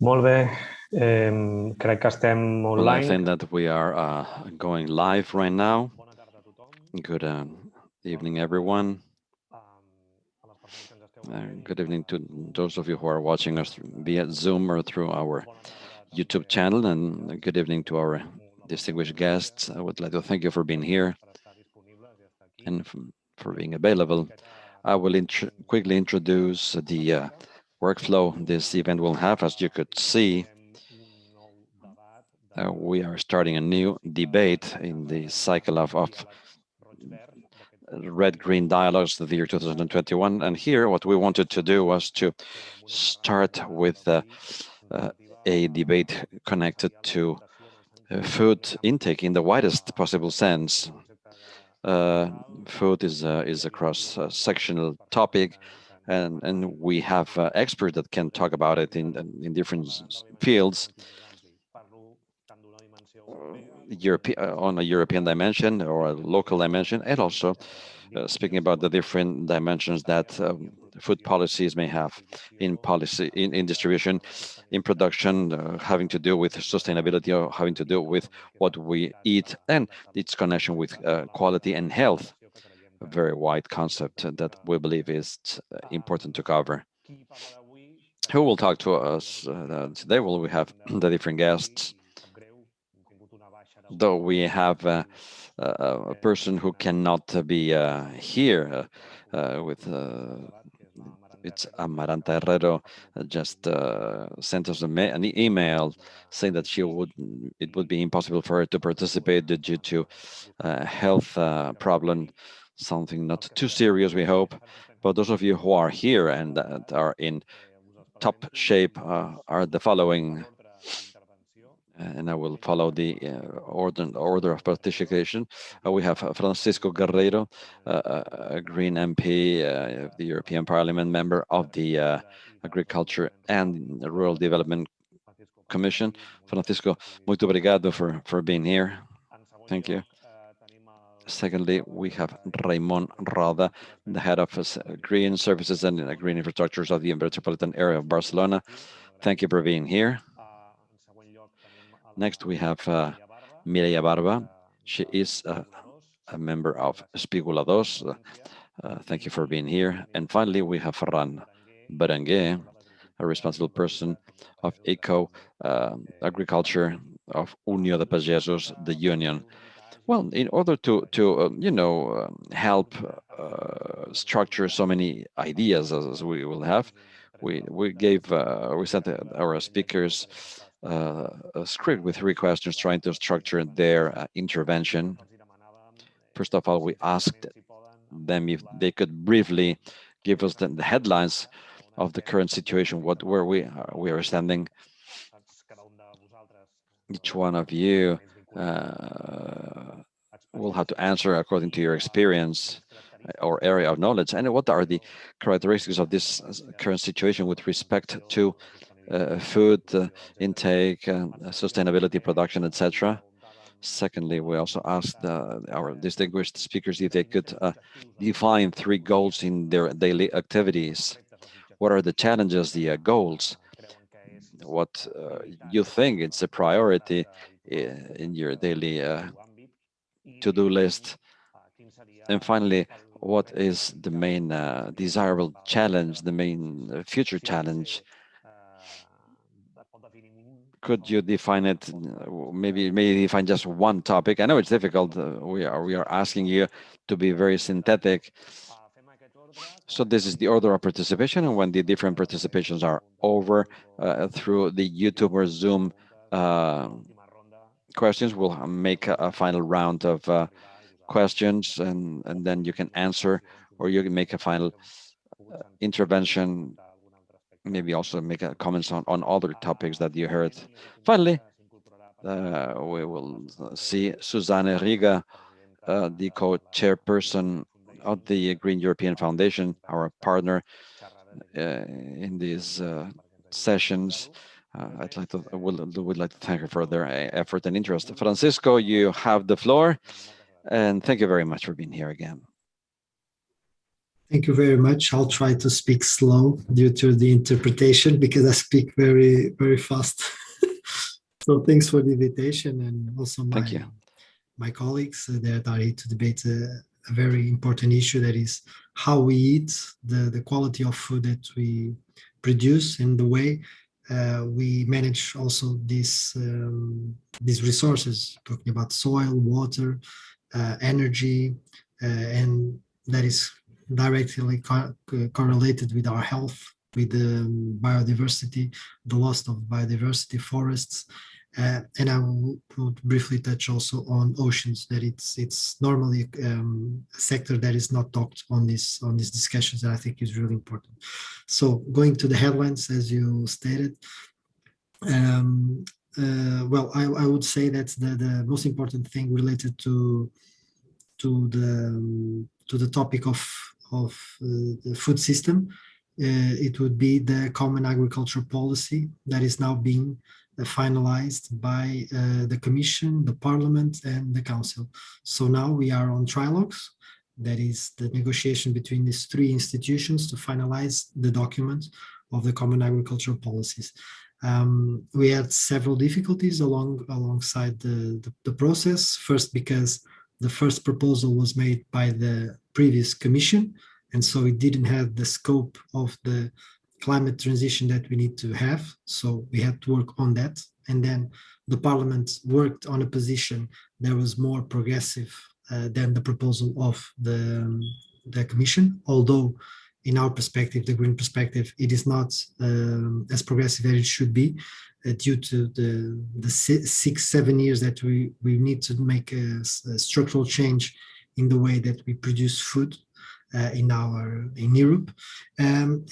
Molt bé. Crec que estem Well, I online. think that we are going live right now. Good evening, everyone. Good evening to those of you who are watching us via Zoom or through our YouTube channel, and good evening to our distinguished guests. I would like to thank you for being here and for being available. I will quickly introduce the workflow this event will have. As you could see, we are starting a new debate in the cycle of Red-Green Dialogues of the year 2021. And here, what we wanted to do was to start with a debate connected to food intake in the widest possible sense. Food is a cross-sectional topic, and we have experts that can talk about it in different fields. On a European dimension or a local dimension, and also speaking about the different dimensions that food policies may have in policy, in distribution, in production, having to do with sustainability or having to do with what we eat and its connection with quality and health, a very wide concept that we believe is important to cover. Who will talk to us today? Well, we have the different guests, though we have a person who cannot be here with it's Amaranta Herrero just sent us an email saying that it would be impossible for her to participate due to health problem, something not too serious, we hope. But those of you who are here and that are in top shape are the following, and I will follow the order of participation. We have Francisco Guerreiro, a Green MP, the European Parliament member of the Agriculture and Rural Development Commission. Francisco, muito obrigado for being here. Thank you. Secondly, we have Raimon Roda, the head of Green Services and Green Infraestructures of the Metropolitan area of Barcelona. Thank you for being here. Next, we have Mireia Barba. She is a member of ESPIGOLADORS. Thank you for being here. And finally, we have Ferran Berenguer, a responsible person of eco agriculture of Unió de Pagesos, the union. Well, in order to help structure so many ideas as we will have, we sent our speakers a script with 3 questions trying to structure their intervention. First of all, we asked them if they could briefly give us the headlines of the current situation, where we are standing. Each one of you will have to answer according to your experience or area of knowledge, and what are the characteristics of this current situation with respect to food intake, sustainability, production, etc. Secondly, we also asked our distinguished speakers if they could define 3 goals in their daily activities. What are the challenges, the goals? What you think it's a priority in your daily to-do list? And finally, what is the main desirable challenge, the main future challenge? Could you define it? Maybe define just one topic. I know it's difficult. We are asking you to be very synthetic. So this is the order of participation, and when the different participations are over through the YouTube or Zoom questions, we'll make a final round of questions, and then you can answer, or you can make a final intervention, maybe also make comments on other topics that you heard. Finally, we will see Susanne Riga, the co-chairperson of the Green European Foundation, our partner in these sessions. Would like to thank her for their effort and interest. Francisco, you have the floor, and thank you very much for being here again. Thank you very much. I'll try to speak slow due to the interpretation because I speak very, very fast. So thanks for the invitation, and also Thank you. my colleagues that are here to debate a very important issue, that is how we eat, the quality of food that we produce, and the way we manage also these resources, talking about soil, water, energy, and that is directly correlated with our health, with the biodiversity, the loss of biodiversity, forests. And I would briefly touch also on oceans, that it's normally a sector that is not talked on these discussions, that I think is really important. So going to the headlines, as you stated, well, I would say that the most important thing related to the topic of the food system, it would be the common agriculture policy that is now being finalized by the Commission, the Parliament, and the Council. So now we are on trilogues. That is the negotiation between these three institutions to finalize the document of the common agricultural policies. We had several difficulties alongside the process. First, because the first proposal was made by the previous commission, and so it didn't have the scope of the climate transition that we need to have. So we had to work on that. And then the parliament worked on a position that was more progressive than the proposal of the commission, although in our perspective, the green perspective, it is not as progressive as it should be due to the 6-7 years that we need to make a structural change in the way that we produce food in Europe, and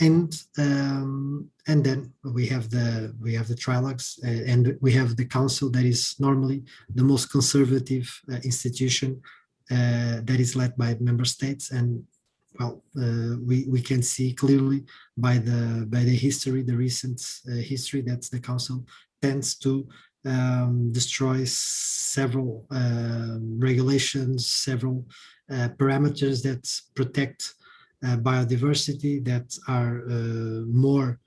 then we have the trilogues, and we have the council, that is normally the most conservative institution that is led by member states. And well, we can see clearly by the history, the recent history, that the council tends to destroy several regulations, several parameters that protect biodiversity, that are more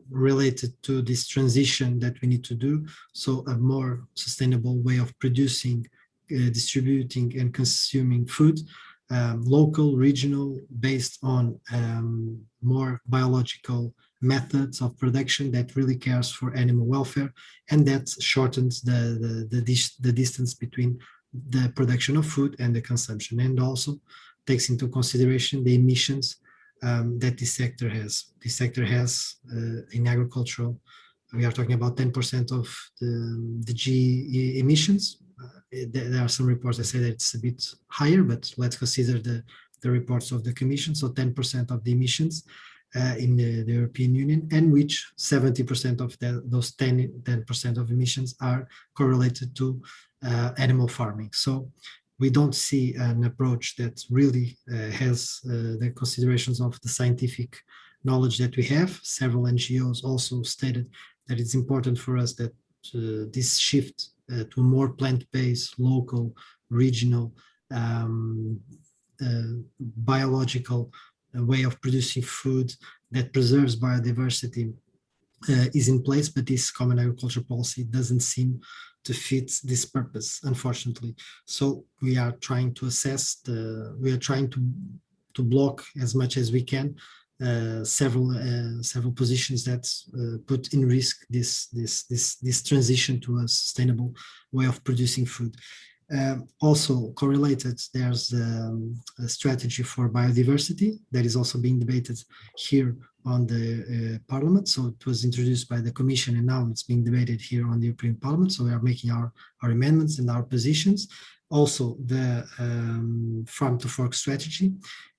related to this transition that we need to do. So a more sustainable way of producing, distributing, and consuming food. Local, regional, based on more biological methods of production that really cares for animal welfare, and that shortens the distance between the production of food and the consumption, and also takes into consideration the emissions that this sector has. This sector has in agricultural, we are talking about 10% of the GE emissions. There are some reports that say that it's a bit higher, but let's consider the reports of the Commission. So 10% of the emissions in the European Union, and which 70% of those 10% of emissions are correlated to animal farming. So we don't see an approach that really has the considerations of the scientific knowledge that we have. Several NGOs also stated that it's important for us that this shift to a more plant-based, local, regional, biological way of producing food that preserves biodiversity is in place, but this common agriculture policy doesn't seem to fit this purpose, unfortunately. So we are trying to assess we are trying to block as much as we can several positions that put in risk this transition to a sustainable way of producing food. Also correlated, there's a strategy for biodiversity that is also being debated here on the Parliament. So it was introduced by the Commission, and now it's being debated here on the European Parliament. So we are making our amendments and our positions. Also the farm to fork strategy,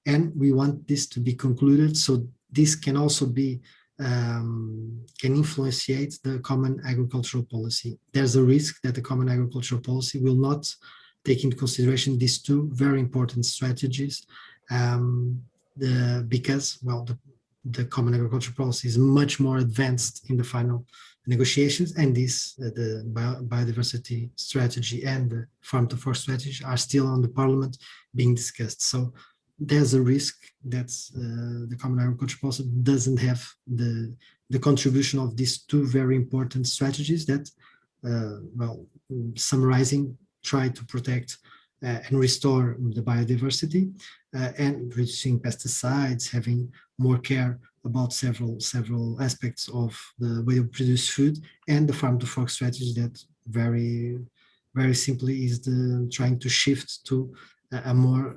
and we want this to be concluded. So this can also be can influence the common agricultural policy. There's a risk that the common agricultural policy will not take into consideration these two very important strategies, because, well, the common agricultural policy is much more advanced in the final negotiations, and the biodiversity strategy and the farm to fork strategy are still on the Parliament being discussed. So there's a risk that the Common Agriculture Policy doesn't have the contribution of these two very important strategies that, well, summarizing, try to protect and restore the biodiversity and reducing pesticides, having more care about several aspects of the way we produce food, and the farm to fork strategy that very simply is the trying to shift to a more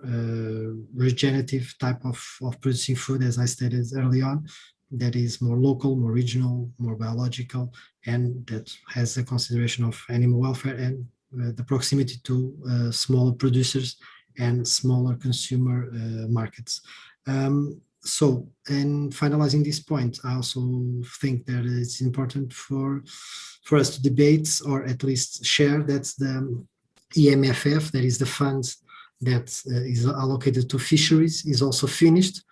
regenerative type of producing food, as I stated early on, that is more local, more regional, more biological, and that has a consideration of animal welfare and the proximity to smaller producers and smaller consumer markets. So, in finalizing this point, I also think that it's important for us to debate or at least share that the EMFF, that is the fund that is allocated to fisheries, is also finished.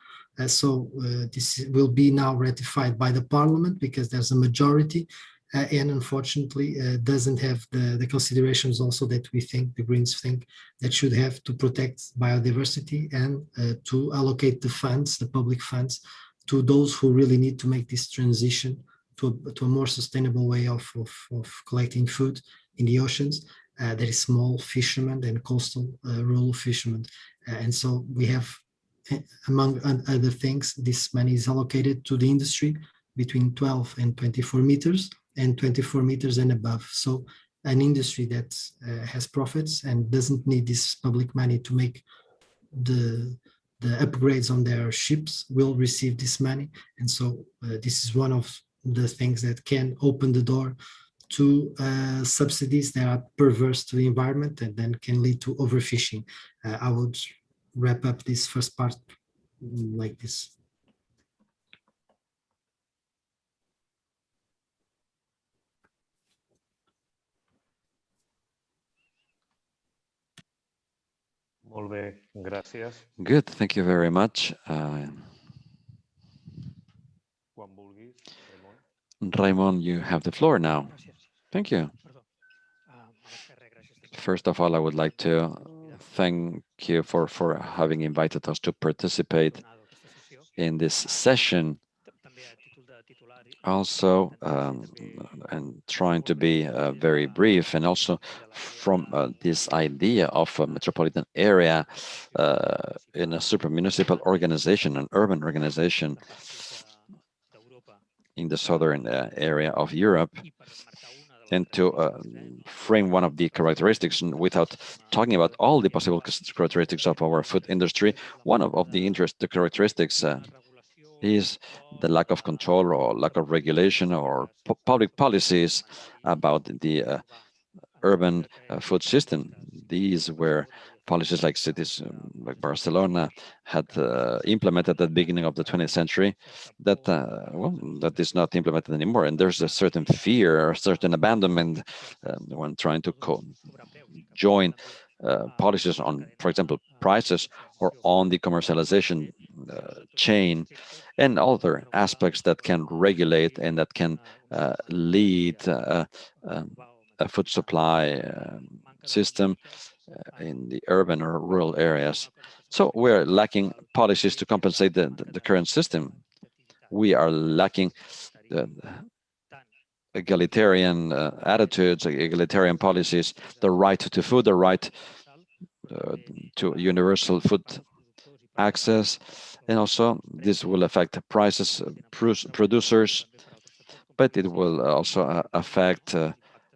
So this will be now ratified by the parliament because there's a majority and unfortunately doesn't have the considerations also that we think, the Greens think, that should have to protect biodiversity and to allocate the funds, the public funds, to those who really need to make this transition to a more sustainable way of collecting food in the oceans. There is small fishermen and coastal rural fishermen. And so we have, among other things, this money is allocated to the industry between 12 and 24 meters and 24 meters and above. So an industry that has profits and doesn't need this public money to make the upgrades on their ships will receive this money. And so this is one of the things that can open the door to subsidies that are perverse to the environment and then can lead to overfishing. I would wrap up this first part like this. Molt bé, gràcies. Good, thank you very much. Quan vulguis, Raimon. Raimon, you have the floor now. Thank you. First of all, I would like to thank you for having invited us to participate in this session. Also, and trying to be very brief, and also from this idea of a metropolitan area in a super-municipal organization, an urban organization in the southern area of Europe, and to frame one of the characteristics without talking about all the possible characteristics of our food industry. One of the characteristics is the lack of control or lack of regulation or public policies about the urban food system. These were policies like cities like Barcelona had implemented at the beginning of the 20th century that, well, that is not implemented anymore. And there's a certain fear or certain abandonment when trying to join policies on, for example, prices or on the commercialization chain and other aspects that can regulate and that can lead a food supply system in the urban or rural areas. So we're lacking policies to compensate the current system. We are lacking egalitarian attitudes, egalitarian policies, the right to food, the right to universal food access, and also this will affect prices, producers, but it will also affect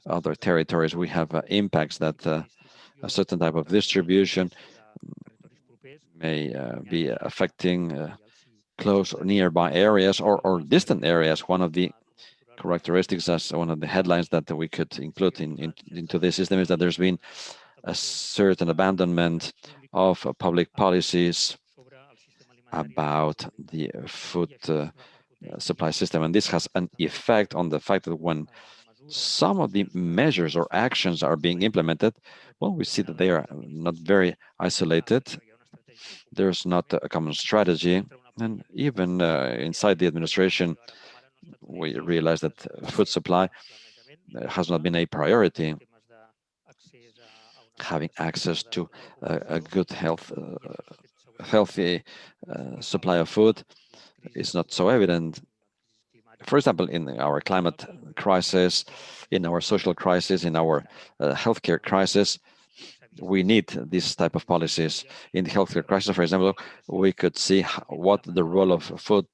other territories. We have impacts that a certain type of distribution may be affecting close or nearby areas or distant areas. One of the characteristics, as one of the headlines that we could include into this system, is that there's been a certain abandonment of public policies about the food supply system. And this has an effect on the fact that when some of the measures or actions are being implemented, well, we see that they are not very isolated. There's not a common strategy. And even inside the administration, we realize that food supply has not been a priority. Having access to a good health healthy supply of food is not so evident. For example, in our climate crisis, in our social crisis, in our healthcare crisis, we need this type of policies. In the healthcare crisis, for example, we could see what the role of food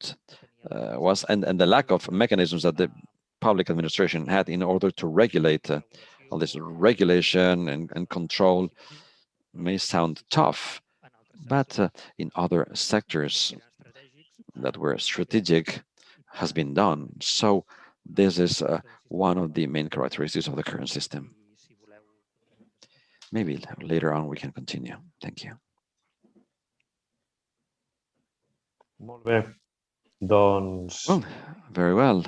was and the lack of mechanisms that the public administration had in order to regulate all this regulation and control may sound tough, but in other sectors that were strategic has been done. So this is one of the main characteristics of the current system. Maybe later on we can continue. Thank you. Molt bé. Doncs, Well, very well.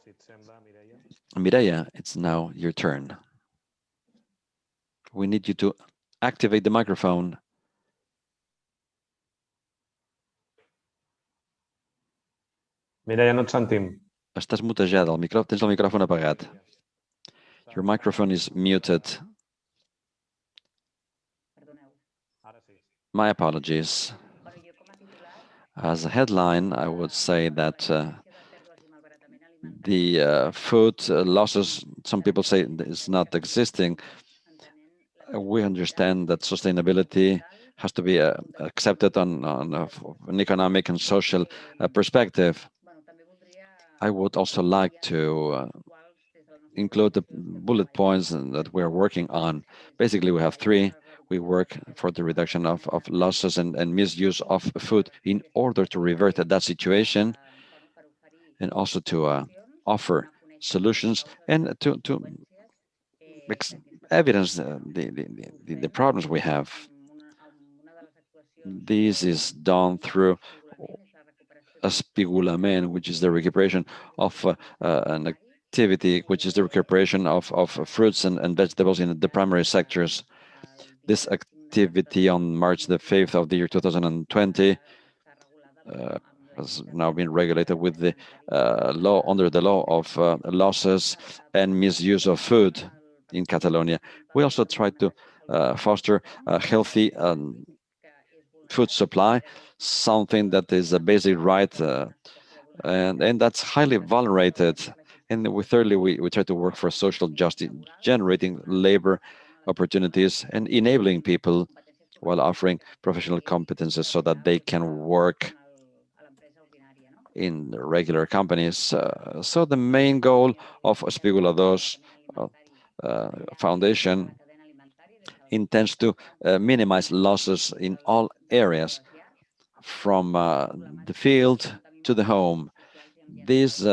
si et sembla, Mireia, Mireia, it's now your turn. We need you to activate the microphone. Mireia, no et sentim. Estàs mutejada, tens el micròfon apagat. Your microphone is muted. Ara sí. My apologies. As a headline, I would say that the food losses, some people say is not existing. We understand that sustainability has to be accepted on an economic and social perspective. I would also like to include the bullet points that we're working on. Basically, we have three. We work for the reduction of losses and misuse of food in order to revert that situation and also to offer solutions and to evidence the problems we have. This is done through ESPIGOLADORS, which is the recuperation of an activity, which is the recuperation of fruits and vegetables in the primary sectors. This activity on March the 5th of the year 2020 has now been regulated with the law under the law of losses and misuse of food in Catalonia. We also try to foster a healthy food supply, something that is a basic right and that's highly valorated. And thirdly, we try to work for social justice, generating labor opportunities and enabling people while offering professional competences so that they can work in regular companies. So the main goal of ESPIGOLADORS Foundation intends to minimize losses in all areas, from the field to the home. This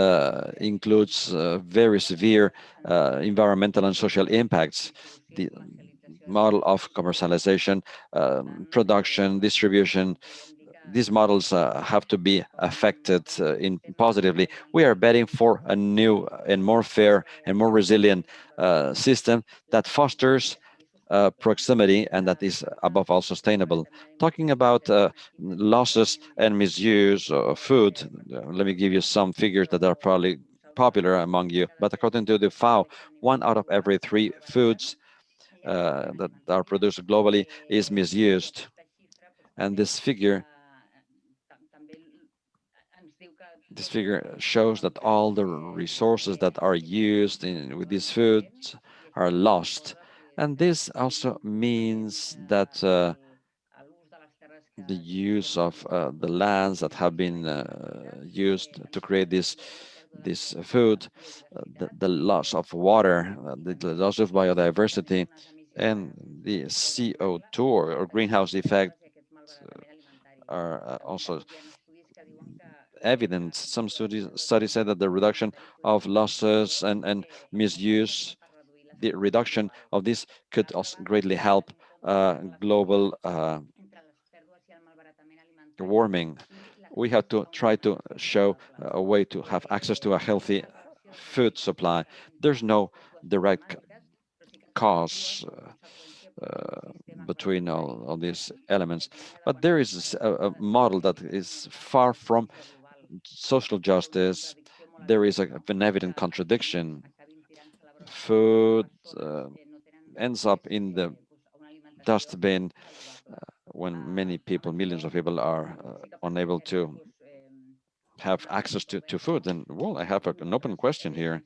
includes very severe environmental and social impacts. The model of commercialization, production, distribution, these models have to be affected in positively. We are betting for a new and more fair and more resilient system that fosters proximity and that is above all sustainable. Talking about losses and misuse of food, let me give you some figures that are probably popular among you. But according to the FAO, 1 out of every 3 foods that are produced globally is misused. And this figure shows that all the resources that are used with these foods are lost. And this also means that the use of the lands that have been used to create this food, the loss of water, the loss of biodiversity, and the CO2 or greenhouse effect are also evident. Some studies said that the reduction of losses and misuse, the reduction of this could also greatly help global warming. We have to try to show a way to have access to a healthy food supply. There's no direct cause between all these elements, but there is a model that is far from social justice. There is an evident contradiction. Food ends up in the dustbin when many people, millions of people, are unable to have access to food. And well, I have an open question here.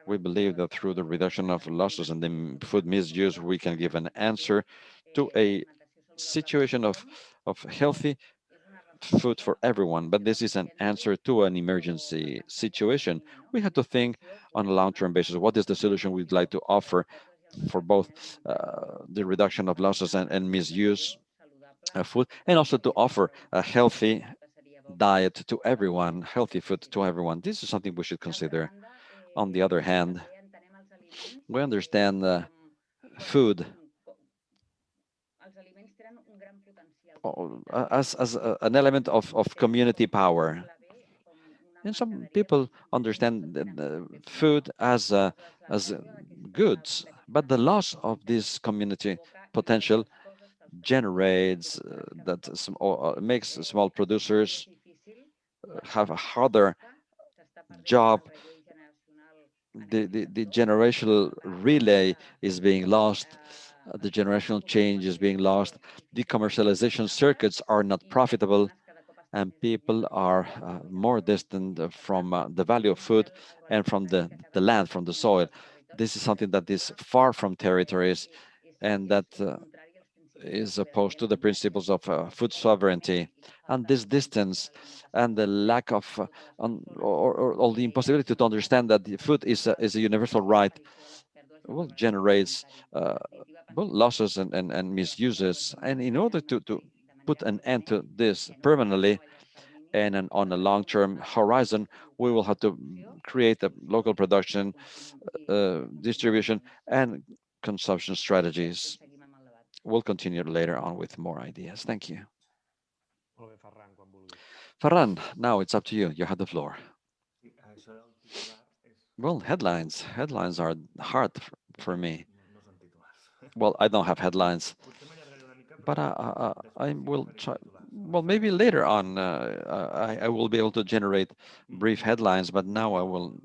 We believe that through the reduction of losses and the food misuse, we can give an answer to a situation of healthy food for everyone. But this is an answer to an emergency situation. We have to think on a long-term basis, what is the solution we'd like to offer for both the reduction of losses and misuse of food, and also to offer a healthy diet to everyone, healthy food to everyone. This is something we should consider. On the other hand, we understand food an element of community power. And some people understand food as goods, but the loss of this community potential generates or makes small producers have a harder job. The generational relay is being lost. The generational change is being lost. The commercialization circuits are not profitable, and people are more distant from the value of food and from the land, from the soil. This is something that is far from territories and that is opposed to the principles of food sovereignty. And this distance and the lack of, or the impossibility to understand that the food is a universal right, well, generates well, losses and misuses. And in order to put an end to this permanently and on a long-term horizon, we will have to create a local production, distribution, and consumption strategies. We'll continue later on with more ideas. Thank you. Ferran, now it's up to you. You have the floor. Well, headlines. Headlines are hard for me. Well, I don't have headlines, but I will try. Well, maybe later on, I will be able to generate brief headlines, but now I will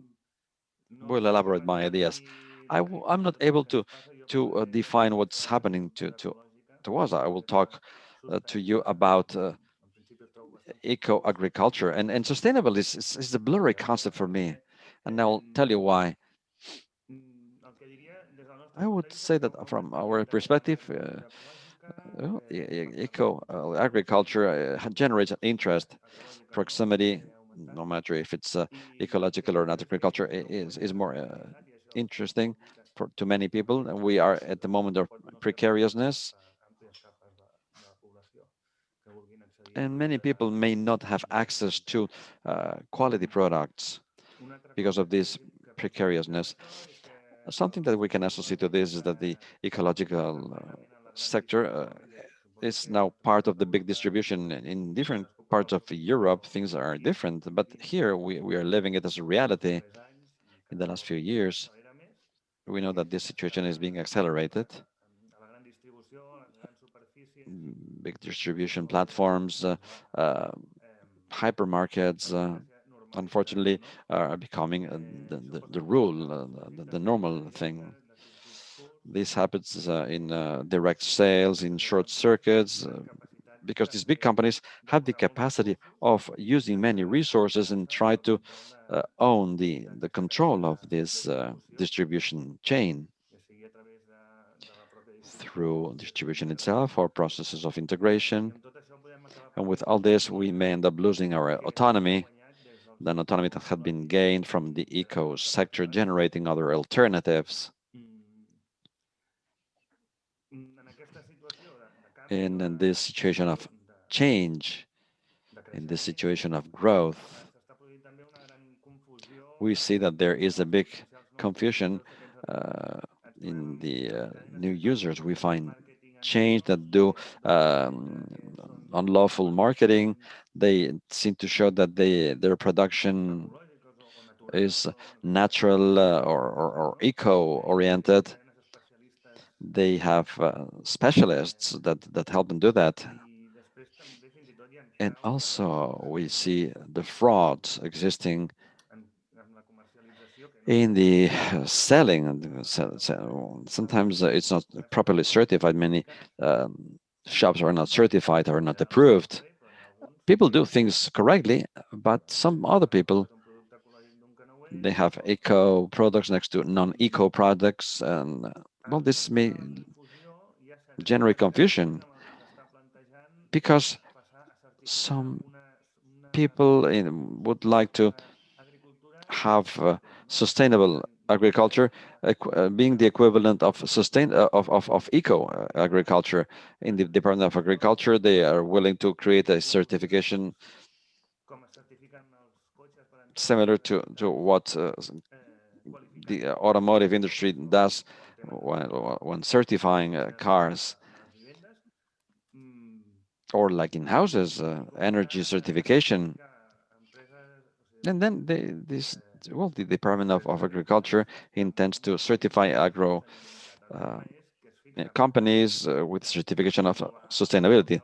elaborate my ideas. I'm not able to define what's happening to us. I will talk to you about eco agriculture, and sustainable is a blurry concept for me, and I'll tell you why. I would say that from our perspective, eco agriculture generates interest, proximity, no matter if it's ecological or not agriculture, is more interesting to many people. And we are at the moment of precariousness, and many people may not have access to quality products because of this precariousness. Something that we can associate to this is that the ecological sector is now part of the big distribution. In different parts of Europe, things are different, but here we are living it as a reality. In the last few years, we know that this situation is being accelerated. Big distribution platforms, hypermarkets, unfortunately, are becoming the rule, the normal thing. This happens in direct sales, in short circuits, because these big companies have the capacity of using many resources and try to own the control of this distribution chain through distribution itself or processes of integration. And with all this, we may end up losing our autonomy, the autonomy that had been gained from the eco sector generating other alternatives. In this situation of change, in this situation of growth, we see that there is a big confusion in the new users. We find change that do unlawful marketing. They seem to show that their production is natural or eco-oriented. They have specialists that help them do that. And also we see the frauds existing in the selling. Sometimes it's not properly certified. Many shops are not certified or not approved. People do things correctly, but some other people, they have eco products next to non-eco products, and well, this may generate confusion because some people would like to have sustainable agriculture being the equivalent of eco agriculture. In the Department of Agriculture, they are willing to create a certification similar to what the automotive industry does when certifying cars, or like in houses, energy certification. And then the Department of Agriculture intends to certify agro companies with certification of sustainability.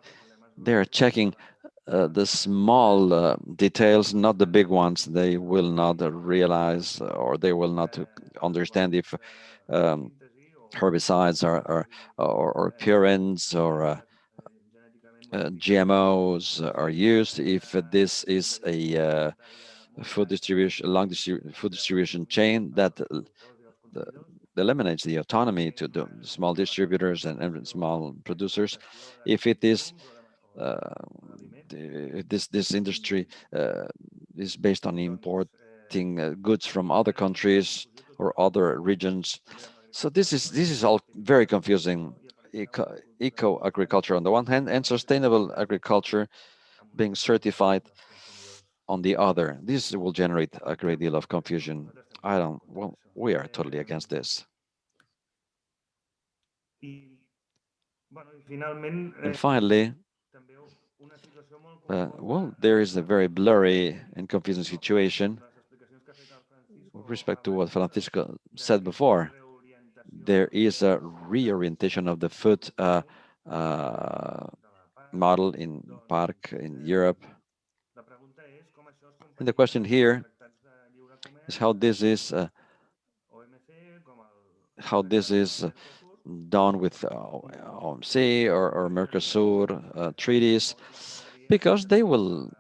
They are checking the small details, not the big ones. They will not realize, or they will not understand if herbicides or purines or GMOs are used, if this is a food distribution, food distribution chain that the, eliminates the autonomy to the small distributors and small producers. If it is this industry is based on importing goods from other countries or other regions. So this is all very confusing. Eco agriculture on the one hand, and sustainable agriculture being certified on the other. This will generate a great deal of confusion. Well, we are totally against this. And finally, well, there is a very blurry and confusing situation with respect to what Francisco said before. There is a reorientation of the food model in PARC in Europe. And the question here is how this is done with OMC or Mercosur treaties, because they will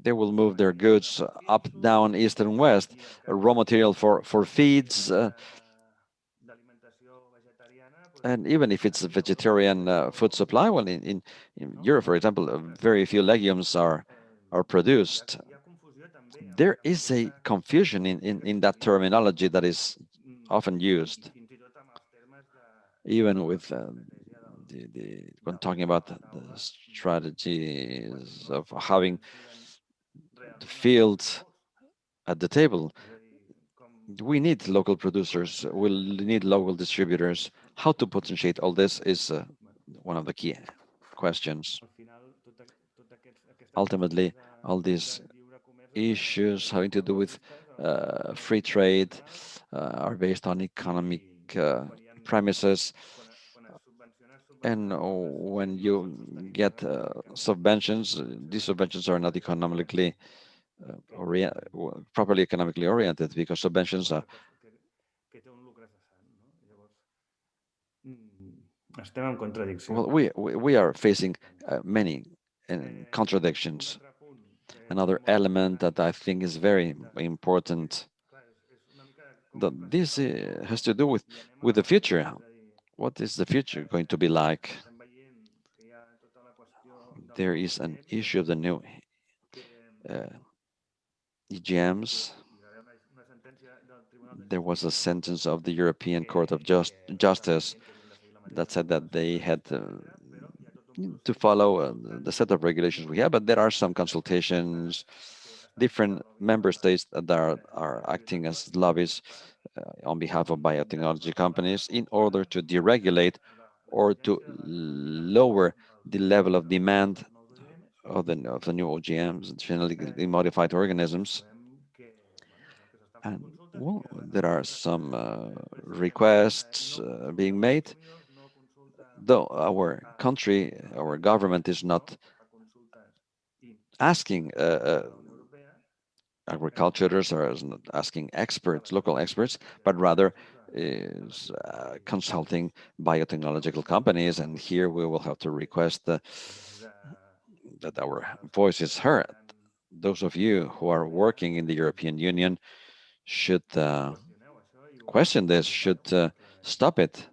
move their goods up, down, east, and west. Raw material for feeds, and even if it's a vegetarian food supply, well, in Europe, for example, very few legumes are produced. There is a confusion in that terminology that is often used, even with when talking about the strategies of having the fields at the table. We need local producers, we'll need local distributors. How to potentiate all this is one of the key questions. Ultimately, all these issues having to do with free trade are based on economic premises. And when you get subventions, these subventions are not economically properly economically oriented, because subventions are. Well, we are facing many contradictions. Another element that I think is very important, that this has to do with the future. What is the future going to be like? There is an issue of the new EGMs. There was a sentence of the European Court of Justice that said that they had to follow the set of regulations we have, but there are some consultations, different member states that are acting as lobbies on behalf of biotechnology companies in order to deregulate or to lower the level of demand of the new OGMs, genetically modified organisms. And well, there are some requests being made, though our country, our government is not asking agriculturists or is not asking experts, local experts, but rather is consulting biotechnological companies, and here we will have to request that our voice is heard. Those of you who are working in the European Union should question this, should stop it.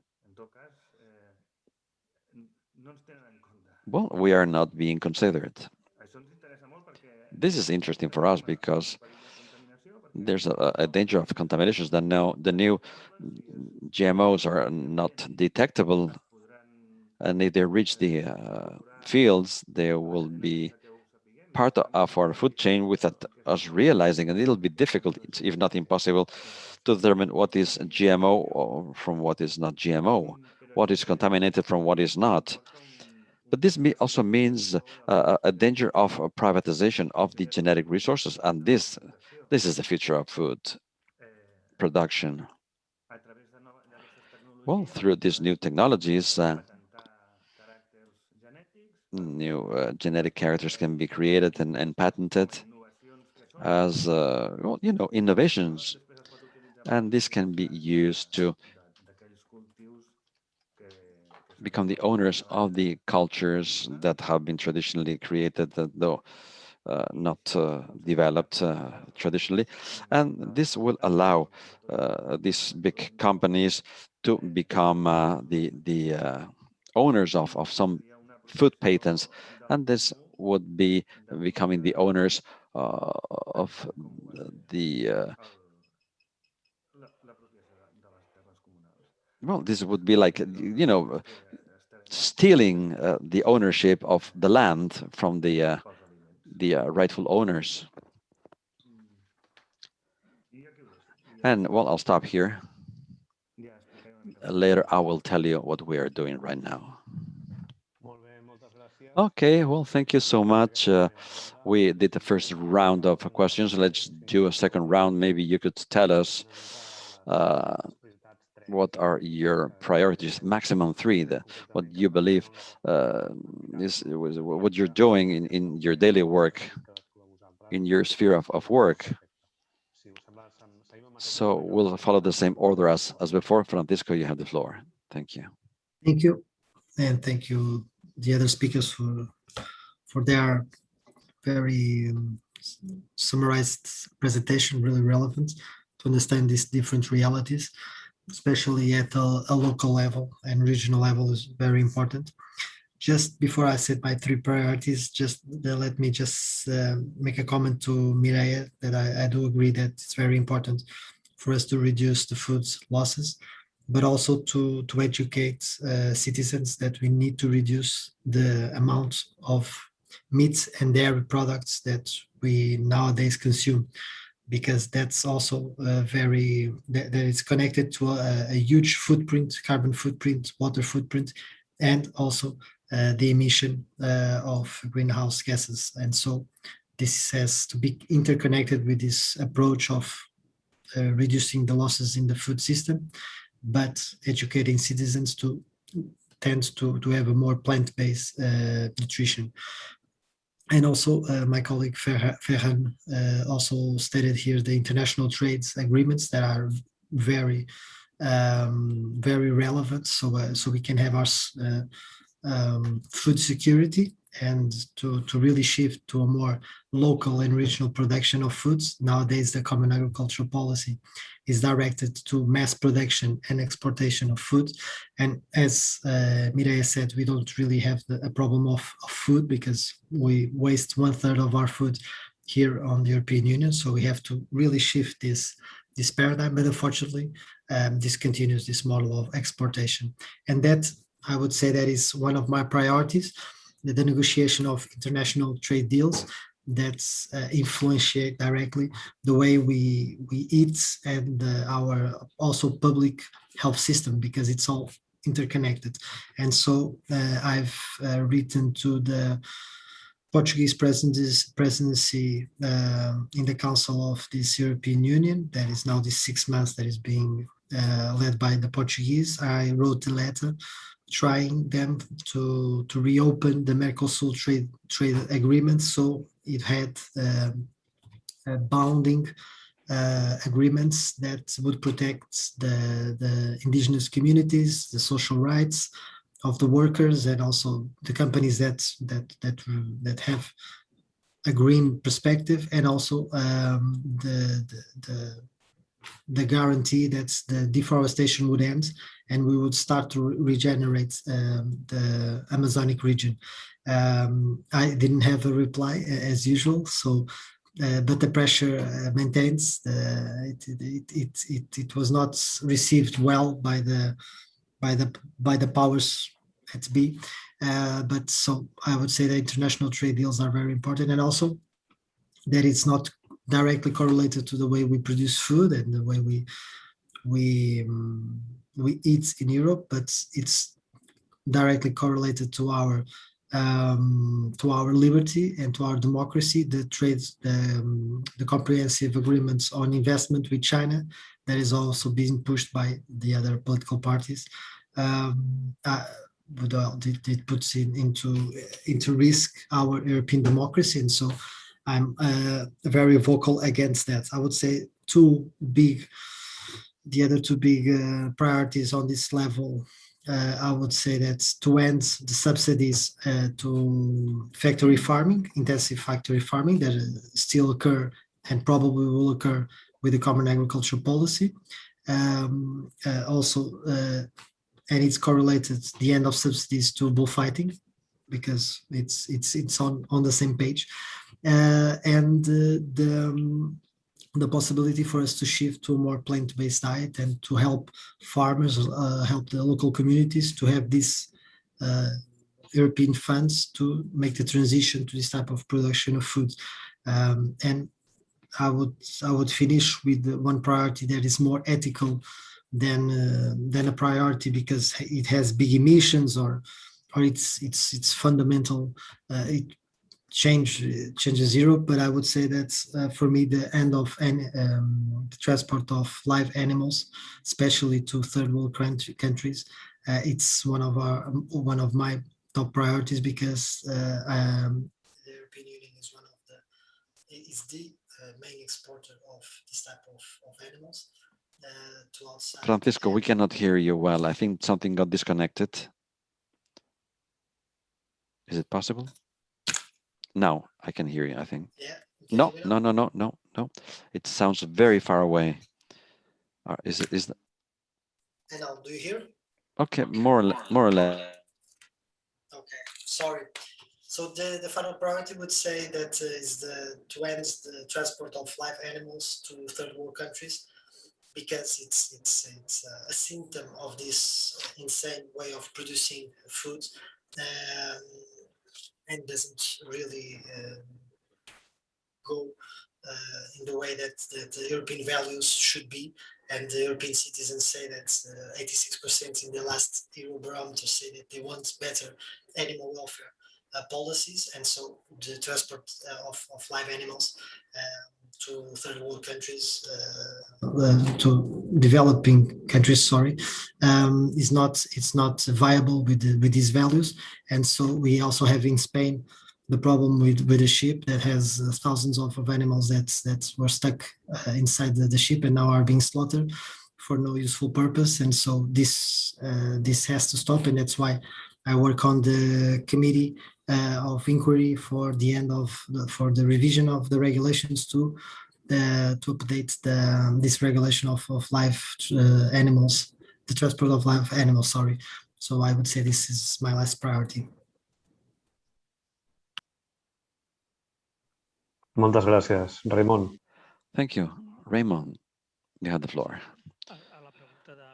Well, we are not being considered. This is interesting for us because there's a danger of contaminations that now the new GMOs are not detectable, and if they reach the fields, they will be part of our food chain without us realizing, and it'll be difficult, if not impossible, to determine what is GMO or from what is not GMO, what is contaminated from what is not. But this also means a danger of privatization of the genetic resources, and this is the future of food production. Well, through these new technologies, new genetic characters can be created and patented as well, innovations, and this can be used to become the owners of the cultures that have been traditionally created, though not developed traditionally. And this will allow these big companies to become the owners of some food patents, and this would be becoming the owners of the well, this would be like, stealing the ownership of the land from the rightful owners. And well, I'll stop here. Later, I will tell you what we are doing right now. Okay, well, thank you so much. We did the first round of questions. Let's do a second round. Maybe you could tell us what are your priorities, maximum three, what you believe is what you're doing in your daily work, in your sphere of work. So we'll follow the same order as before. Francisco, you have the floor. Thank you. Thank you, and thank you the other speakers for their very summarized presentation, really relevant to understand these different realities, especially at a local level and regional level is very important. Just before I set my three priorities, just let me just make a comment to Mireia that I do agree that it's very important for us to reduce the food losses, but also to educate citizens that we need to reduce the amount of meat and dairy products that we nowadays consume, because that's also that is connected to a huge footprint, carbon footprint, water footprint, and also the emission of greenhouse gases. And so this has to be interconnected with this approach of reducing the losses in the food system, but educating citizens to tend to have a more plant-based nutrition. And also my colleague Ferran also stated here the international trades agreements that are very relevant, so we can have our food security and to really shift to a more local and regional production of foods. Nowadays, the Common Agricultural Policy is directed to mass production and exportation of food. And as Mireia said, we don't really have a problem of food because we waste 1/3 of our food here on the European Union. So we have to really shift this paradigm, but unfortunately, this continues this model of exportation. And that, I would say, that is one of my priorities, the negotiation of international trade deals that influentiate directly the way we eat and our also public health system, because it's all interconnected. And so I've written to the Portuguese presidency in the Council of this European Union, that is now the 6 months that is being led by the Portuguese. I wrote a letter trying them to reopen the Mercosur trade agreement, so it had bounding agreements that would protect the indigenous communities, the social rights of the workers, and also the companies that have a green perspective, and also the guarantee that the deforestation would end and we would start to regenerate the Amazonic region. I didn't have a reply as usual, so but the pressure maintains. It was not received well by the powers at be, but so I would say the international trade deals are very important, and also that it's not directly correlated to the way we produce food and the way we eat in Europe, but it's directly correlated to our liberty and to our democracy. The trades, the comprehensive agreements on investment with China, that is also being pushed by the other political parties. It puts into risk our European democracy, and so I'm very vocal against that. I would say the other two big priorities on this level. I would say that to end the subsidies to factory farming, intensive factory farming that still occur and probably will occur with the common agricultural policy. Also, and it's correlated the end of subsidies to bullfighting, because it's on the same page, and the possibility for us to shift to a more plant-based diet and to help farmers, help the local communities to have these European funds to make the transition to this type of production of food. And I would finish with one priority that is more ethical than a priority because it has big emissions or it's fundamental. It changes Europe, but I would say that for me the end of the transport of live animals, especially to third world countries, it's one of my top priorities, because the European Union is the main exporter of this type of animals to outside. Francisco, we cannot hear you well. I think something got disconnected. Is it possible? Now I can hear you, I think. Yeah. No. It sounds very far away. Is it? And now, do you hear? Okay, more or less. Okay, sorry. So the final priority would say that is to end the transport of live animals to third world countries, because it's a symptom of this insane way of producing food, and doesn't really go in the way that the European values should be. And the European citizens say that 86% in the last Eurobarometer say that they want better animal welfare policies, and so the transport of live animals to third world countries, to developing countries, sorry, it's not viable with these values. And so we also have in Spain the problem with a ship that has thousands of animals that were stuck inside the ship and now are being slaughtered for no useful purpose. And so this has to stop, and that's why I work on the committee of inquiry for the revision of the regulations to update this regulation of live animals, the transport of live animals. Sorry. So I would say this is my last priority. Moltes gràcies, Raimon. Thank you, Raimon. You have the floor.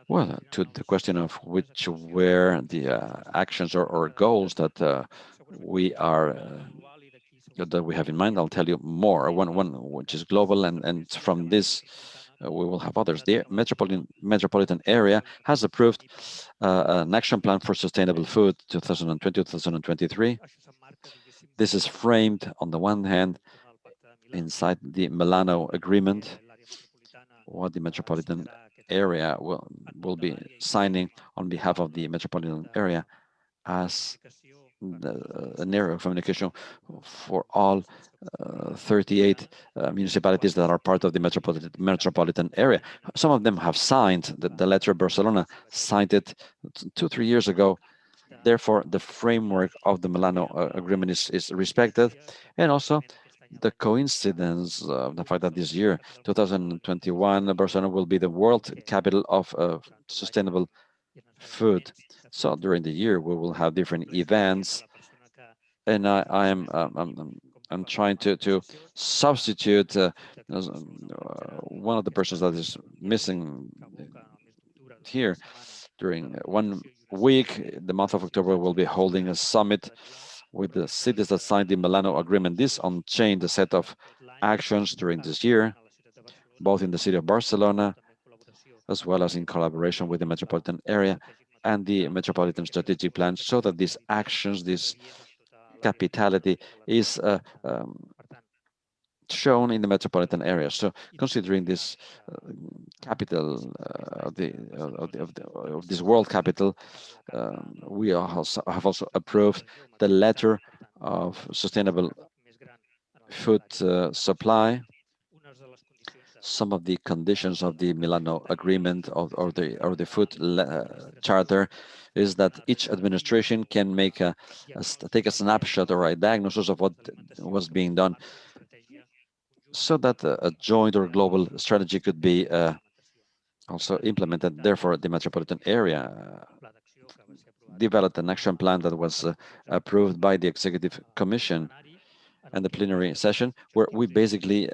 Well, to the question of which were the actions or goals that we have in mind, I'll tell you more. One which is global, and from this we will have others. The Metropolitan area has approved an action plan for sustainable food 2020-2023. This is framed on the one hand inside the Milano Agreement, what the Metropolitan area will be signing on behalf of the Metropolitan area as an area of communication for all 38 municipalities that are part of the metropolitan area. Some of them have signed the letter. Barcelona signed it 2-3 years ago. Therefore, the framework of the Milano Agreement is respected, and also the coincidence of the fact that this year, 2021, Barcelona will be the world capital of sustainable food. So during the year, we will have different events, and I'm trying to substitute one of the persons that is missing here. During 1 week, the month of October, will be holding a summit with the cities that signed the Milano Agreement. This unchained a set of actions during this year, both in the city of Barcelona, as well as in collaboration with the metropolitan area and the Metropolitan Strategic Plan, so that these actions, this capitality, is shown in the metropolitan area. So, considering this capital of this world capital, we have also approved the letter of sustainable food supply. Some of the conditions of the Milano Agreement or the food charter is that each administration can take a snapshot or a diagnosis of what was being done, so that a joint or global strategy could be also implemented. Therefore, the metropolitan area developed an action plan that was approved by the Executive Commission and the plenary session, where we basically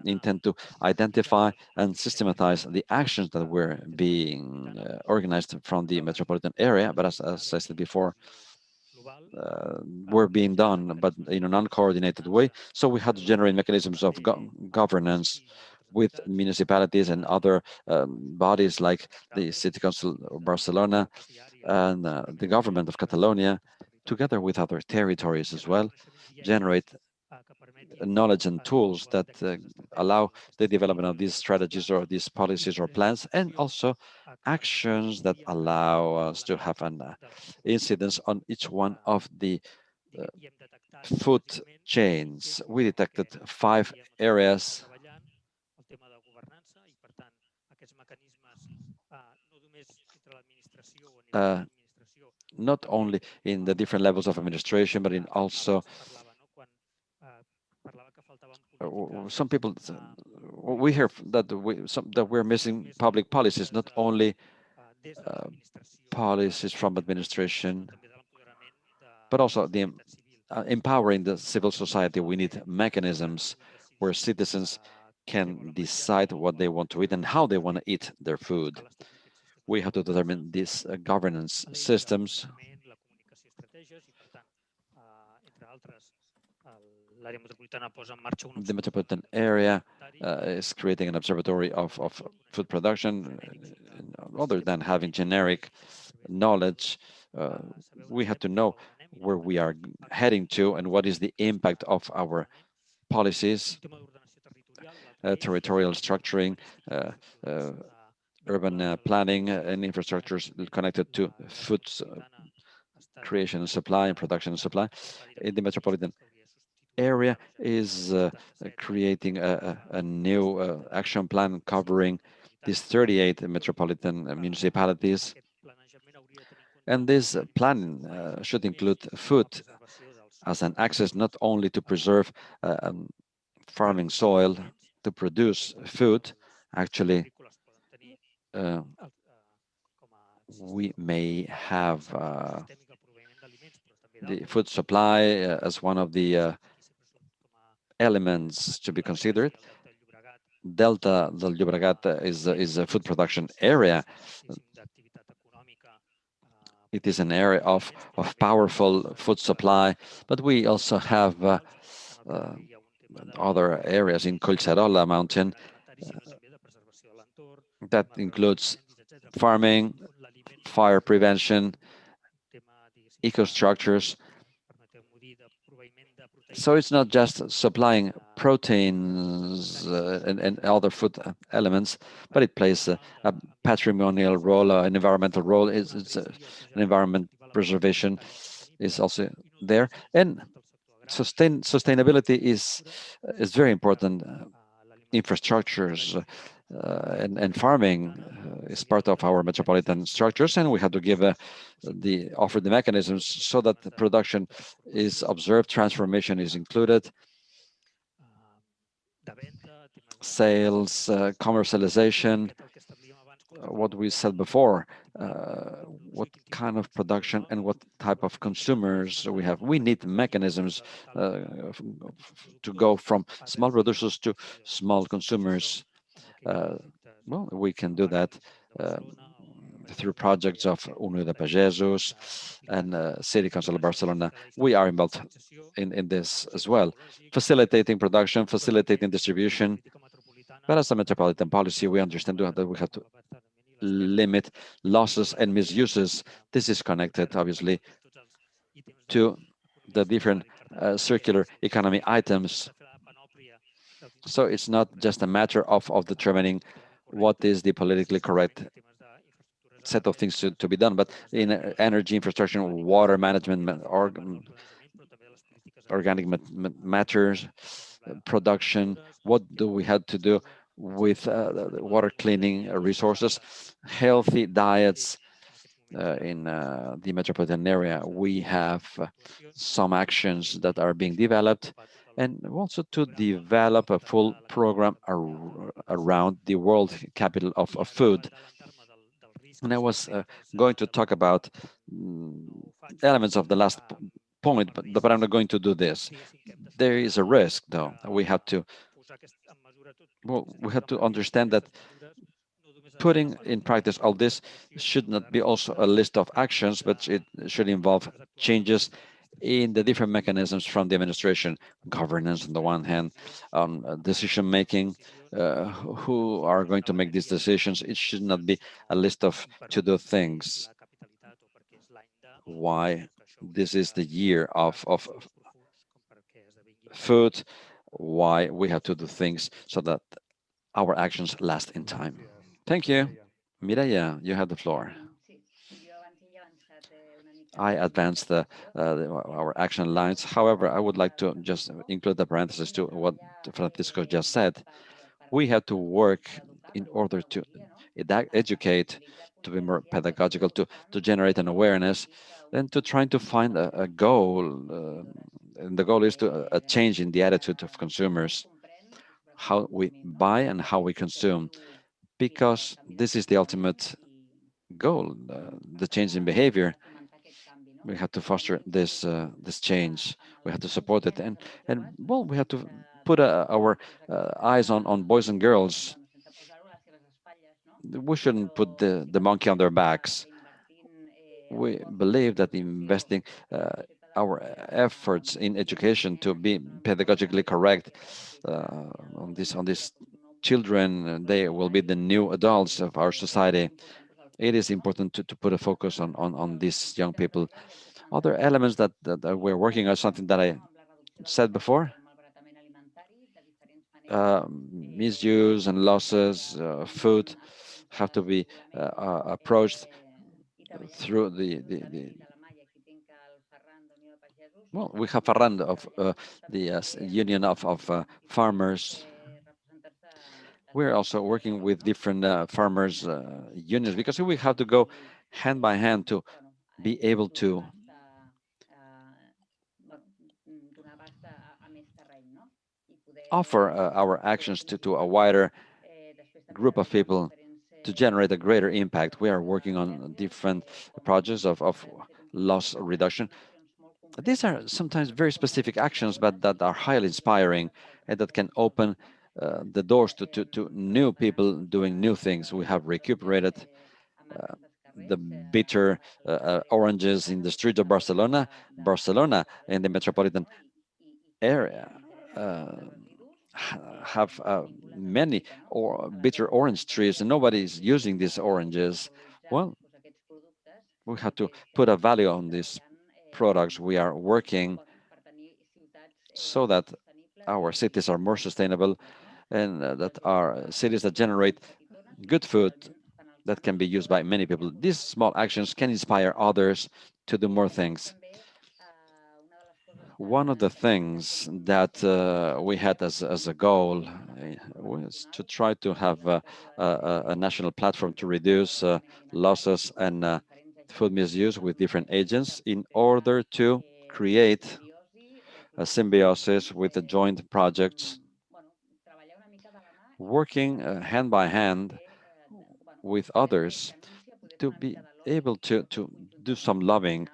intend to identify and systematize the actions that were being organized from the metropolitan area, but as I said before, were being done, but in an uncoordinated way. So we had to generate mechanisms of governance with municipalities and other bodies like the City Council of Barcelona and the government of Catalonia, together with other territories as well, generate knowledge and tools that allow the development of these strategies or these policies or plans, and also actions that allow us to have an incidence on each one of the food chains. We detected 5 areas not only in the different levels of administration, but in also some people, we hear that we're missing public policies, not only policies from administration, but also the empowering the civil society. We need mechanisms where citizens can decide what they want to eat and how they want to eat their food. We have to determine these governance systems. The metropolitan area is creating an observatory of food production. Other than having generic knowledge, we have to know where we are heading to and what is the impact of our policies, territorial structuring, urban planning, and infrastructures connected to food creation and supply and production and supply. In the metropolitan area is creating a new action plan covering these 38 metropolitan municipalities. And this plan should include food as an access not only to preserve farming soil to produce food. Actually, we may have the food supply as one of the elements to be considered. Delta del Llobregat is a food production area. It is an area of powerful food supply, but we also have other areas in Collserola mountain that includes farming, fire prevention, ecostructures. So it's not just supplying proteins and other food elements, but it plays a patrimonial role, an environmental role. It's an environment preservation is also there. And sustainability is very important. Infrastructures and farming is part of our metropolitan structures, and we have to give offer the mechanisms so that the production is observed, transformation is included, sales, commercialization, what we said before, what kind of production and what type of consumers we have. We need mechanisms to go from small producers to small consumers. Well, we can do that through projects of Unió de Pagesos and City Council of Barcelona. We are involved in this as well, facilitating production, facilitating distribution. But as a metropolitan policy, we understand that we have to limit losses and misuses. This is connected, obviously, to the different circular economy items. So it's not just a matter of determining what is the politically correct set of things to be done, but in energy infrastructure, water management, organic matters, production, what do we have to do with water cleaning resources, healthy diets in the metropolitan area. We have some actions that are being developed, and also to develop a full program around the world capital of food. And I was going to talk about elements of the last point, but I'm not going to do this. There is a risk, though. We have to understand that putting in practice all this should not be also a list of actions, but it should involve changes in the different mechanisms from the administration, governance on the one hand, on decision making, who are going to make these decisions. It should not be a list of to-do things. Why this is the year of food, why we have to do things so that our actions last in time. Thank you. Mireia, you have the floor. I advanced our action lines. However, I would like to just include the parenthesis to what Francisco just said. We have to work in order to educate, to be more pedagogical, to generate an awareness, and to trying to find a goal. And the goal is to a change in the attitude of consumers, how we buy and how we consume, because this is the ultimate goal, the change in behavior. We have to foster this change. We have to support it, and well, we have to put our eyes on boys and girls. We shouldn't put the monkey on their backs. We believe that investing our efforts in education to be pedagogically correct on these children, they will be the new adults of our society. It is important to put a focus on these young people. Other elements that we're working on, something that I said before, misuse and losses, food have to be approached through well, we have Ferran of the Union of Farmers. We're also working with different farmers unions, because we have to go hand by hand to be able to offer our actions to a wider group of people to generate a greater impact. We are working on different projects of loss reduction. These are sometimes very specific actions, but that are highly inspiring and that can open the doors to new people doing new things. We have recuperated the bitter oranges in the streets of Barcelona, and the metropolitan area have many bitter orange trees, and nobody's using these oranges. Well, we have to put a value on these products. We are working so that our cities are more sustainable, and that are cities that generate good food that can be used by many people. These small actions can inspire others to do more things. One of the things that we had as a goal was to try to have a national platform to reduce losses and food misuse with different agents in order to create a symbiosis with the joint projects, working hand by hand with others to be able to do some lobbying.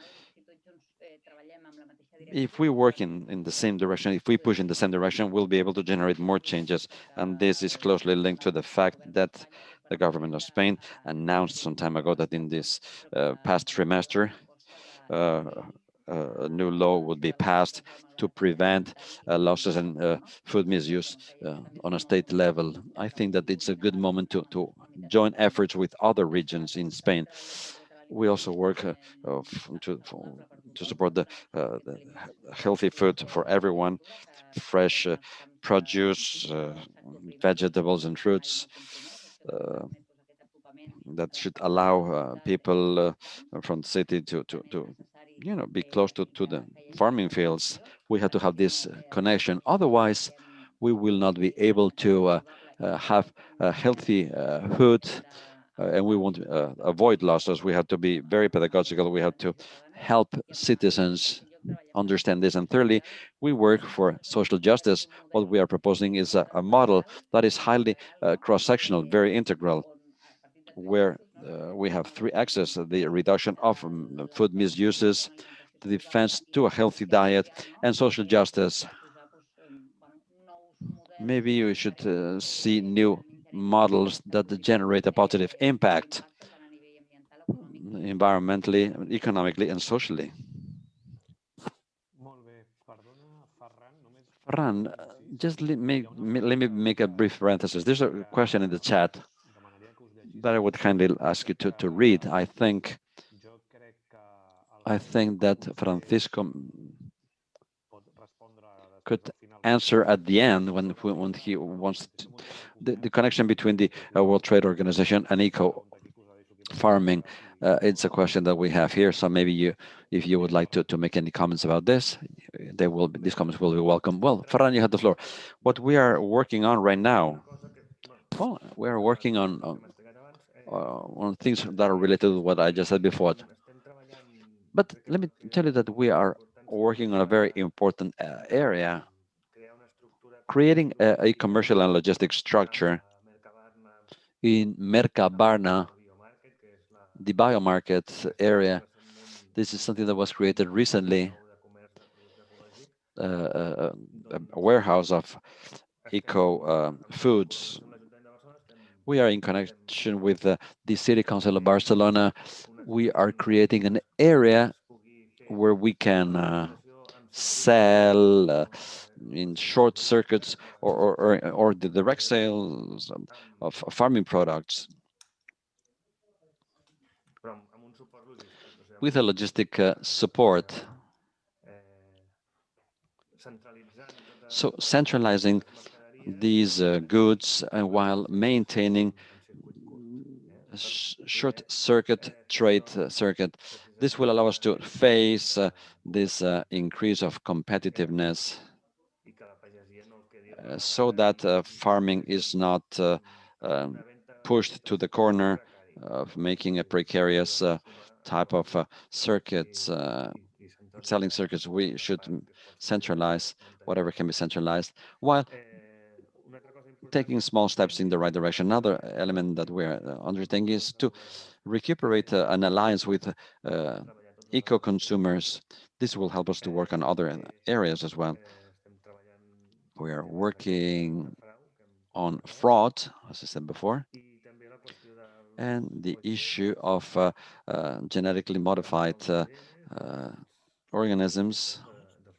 If we work in the same direction, if we push in the same direction, we'll be able to generate more changes. And this is closely linked to the fact that the government of Spain announced some time ago that in this past trimester, uh, a new law would be passed to prevent losses and food misuse on a state level. I think that it's a good moment to join efforts with other regions in Spain. We also work to support the healthy food for everyone, fresh produce, vegetables and fruits. Uh, that should allow people from the city to be close to the farming fields. We have to have this connection. Otherwise, we will not be able to have healthy food, and we want to avoid losses. We have to be very pedagogical. We have to help citizens understand this. And thirdly, we work for social justice. What we are proposing is a model that is highly cross-sectional, very integral, where we have three axes: the reduction of food misuses, the defense to a healthy diet, and social justice. Maybe we should see new models that generate a positive impact environmentally, economically, and socially. Ferran, just let me make a brief parenthesis. There's a question in the chat that I would kindly ask you to read. I think that Francisco could answer at the end when he wants to, the connection between the World Trade Organization and eco farming. It's a question that we have here. So maybe if you would like to make any comments about this, these comments will be welcome. Well, Ferran, you have the floor. What we are working on right now, well, we are working on things that are related to what I just said before. But let me tell you that we are working on a very important area, creating a commercial and logistic structure in Mercabarna, the biomarket area. This is something that was created recently, a warehouse of eco foods. We are in connection with the City Council of Barcelona. We are creating an area where we can sell in short circuits or the direct sales of farming products with a logistic support. So centralizing these goods while maintaining a short circuit trade circuit. This will allow us to face this increase of competitiveness so that farming is not pushed to the corner of making a precarious type of circuits, selling circuits. We should centralize whatever can be centralized while taking small steps in the right direction. Another element that we're undertaking is to recuperate an alliance with eco-consumers. This will help us to work on other areas as well. We are working on fraud, as I said before, and the issue of genetically modified organisms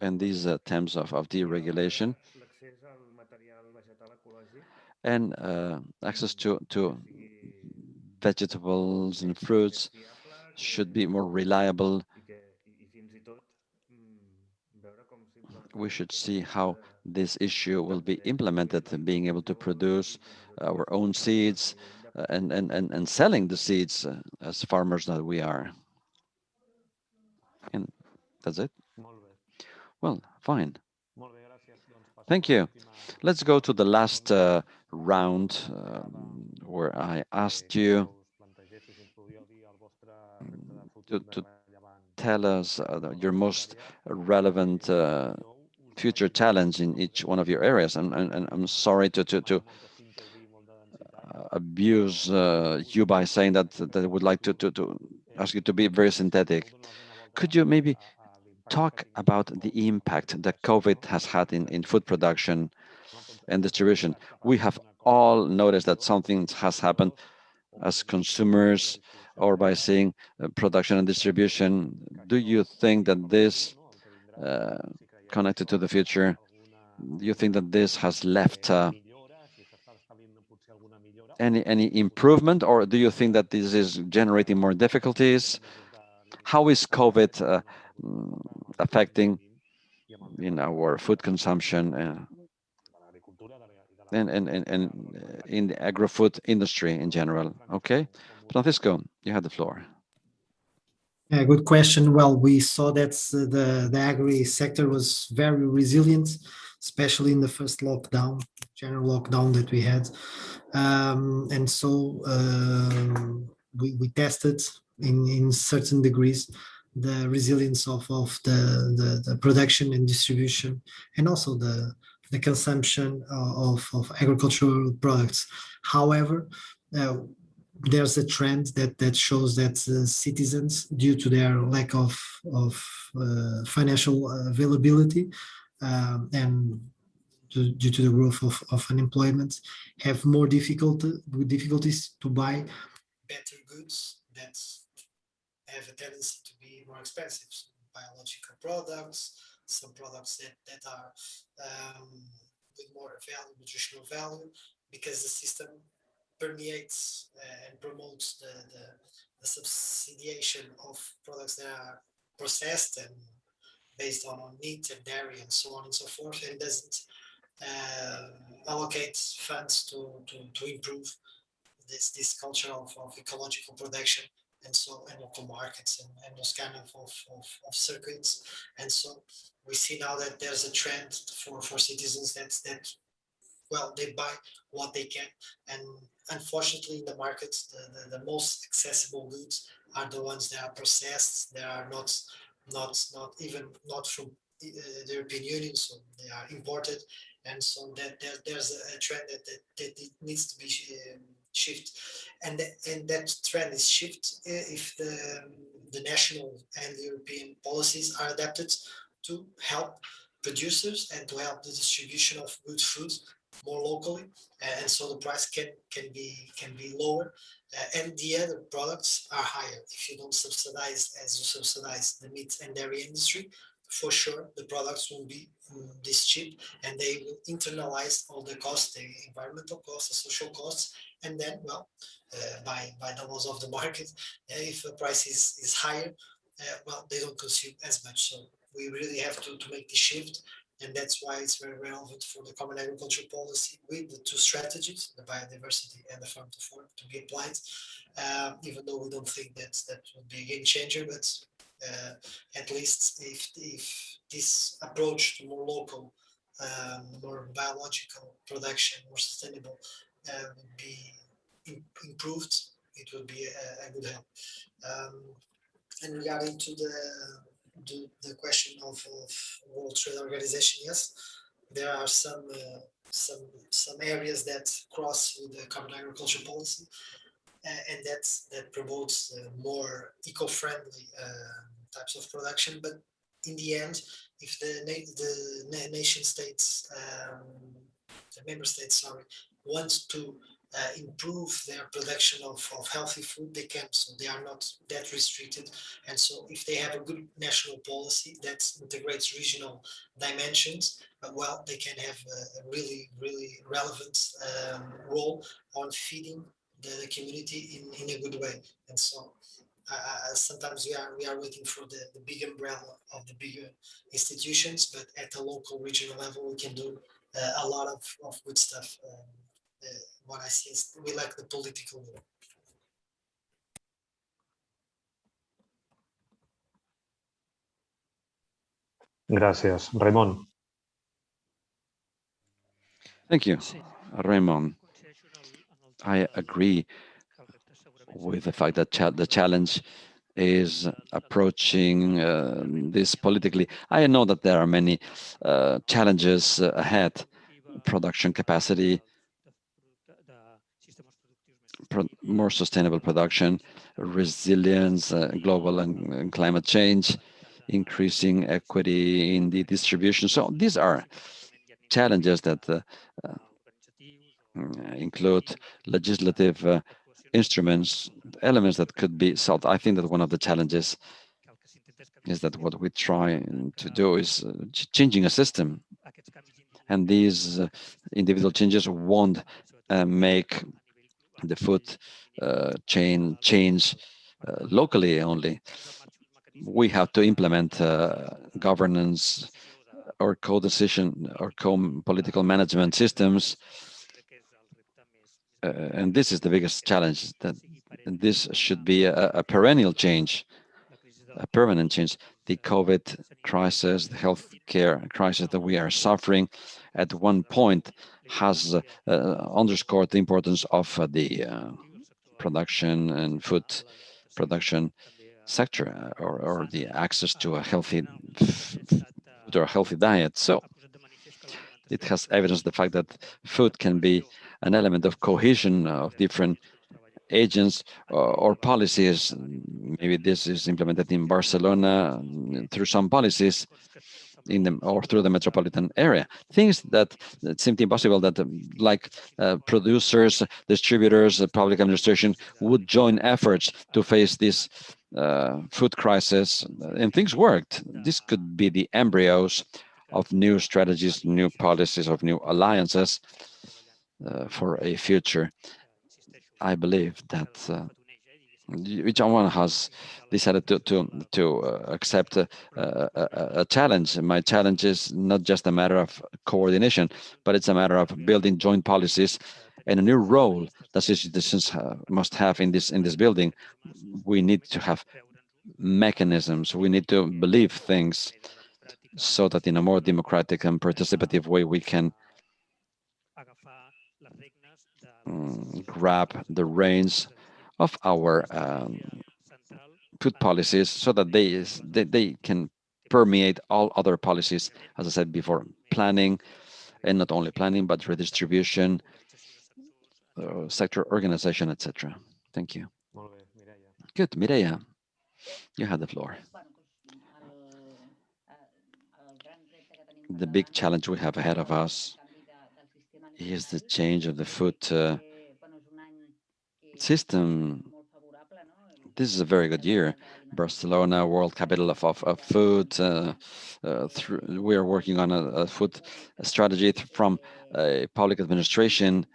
and these attempts of deregulation and access to vegetables and fruits should be more reliable. We should see how this issue will be implemented and being able to produce our own seeds and selling the seeds as farmers that we are. And that's it. Well, fine. Thank you. Let's go to the last round where I asked you to tell us your most relevant future challenge in each one of your areas. And I'm sorry to abuse you by saying that I would like to ask you to be very synthetic. Could you maybe talk about the impact that COVID has had in food production and distribution? We have all noticed that something has happened as consumers or by seeing production and distribution. Do you think that this, uh, connected to the future, do you think that this has left any improvement, or do you think that this is generating more difficulties? How is COVID affecting our food consumption and in the agri-food industry in general? Okay, Francisco, you have the floor. Yeah, good question. Well, we saw that the agri sector was very resilient, especially in the first lockdown, general lockdown that we had. And so we tested in certain degrees the resilience of the production and distribution, and also the consumption of agricultural products. However, there's a trend that shows that citizens, due to their lack of financial availability and due to the growth of unemployment, have more difficulties to buy better goods that have a tendency to be more expensive. So biological products, some products that are with more value, nutritional value, because the system permeates and promotes the subsidiation of products that are processed and based on meat and dairy and so on and so forth, and doesn't allocate funds to improve this culture of ecological production and local markets and those kind of circuits. And so we see now that there's a trend for citizens that well, they buy what they can, and unfortunately in the markets the most accessible goods are the ones that are processed. They are not even not from the European Union, so they are imported. And so that there's a trend that it needs to be shift, and that trend is shift if the national and the European policies are adapted to help producers and to help the distribution of good food more locally, and so the price can be lower, and the other products are higher. If you don't subsidize as you subsidize the meat and dairy industry, for sure the products will be this cheap, and they will internalize all the costs, the environmental costs, the social costs, and then by the laws of the market, if the price is higher, well, they don't consume as much. So we really have to make the shift, and that's why it's very relevant for the common agricultural policy with the two strategies, the biodiversity and the farm to fork, to be applied. Even though we don't think that would be a game changer, but at least if this approach to more local, more biological production, more sustainable, would be improved, it would be a good help. And regarding to the question of World Trade Organization, yes, there are some areas that cross with the common agriculture policy, and that promotes more eco-friendly types of production. But in the end, if the nation states, the member states, sorry, want to improve their production of healthy food, they can. So they are not that restricted. And so if they have a good national policy that integrates regional dimensions, well, they can have a really, really relevant role on feeding the community in a good way. And so sometimes we are waiting for the big umbrella of the bigger institutions, but at the local regional level, we can do a lot of good stuff. What I see is we lack the political will. Gracias. Raimon. Thank you, Raimon. I agree with the fact that the challenge is approaching this politically. I know that there are many challenges ahead: production capacity, more sustainable production, resilience, global and climate change, increasing equity in the distribution. So these are challenges that include legislative instruments, elements that could be solved. I think that one of the challenges is that what we try to do is changing a system, and these individual changes won't make the food chain change locally only. We have to implement governance or co-decision or co-political management systems, and this is the biggest challenge, that this should be a perennial change, a permanent change. The COVID crisis, the healthcare crisis that we are suffering at one point has underscored the importance of the production and food production sector, or the access to a healthy food or a healthy diet. So it has evidenced the fact that food can be an element of cohesion of different agents or policies. Maybe this is implemented in Barcelona through some policies in the or through the metropolitan area. Things that seemed impossible, that like producers, distributors, public administration would join efforts to face this food crisis, and things worked. This could be the embryos of new strategies, new policies, of new alliances for a future. I believe that each one has decided to accept a challenge. My challenge is not just a matter of coordination, but it's a matter of building joint policies and a new role that citizens must have in this building. We need to have mechanisms. We need to believe things so that in a more democratic and participative way we can grab the reins of our food policies, so that they can permeate all other policies, as I said before, planning, and not only planning, but redistribution, sector organization, etc. Thank you. Good. Mireia, you have the floor. The big challenge we have ahead of us is the change of the food system. This is a very good year. Barcelona, world capital of food. We are working on a food strategy from public administration.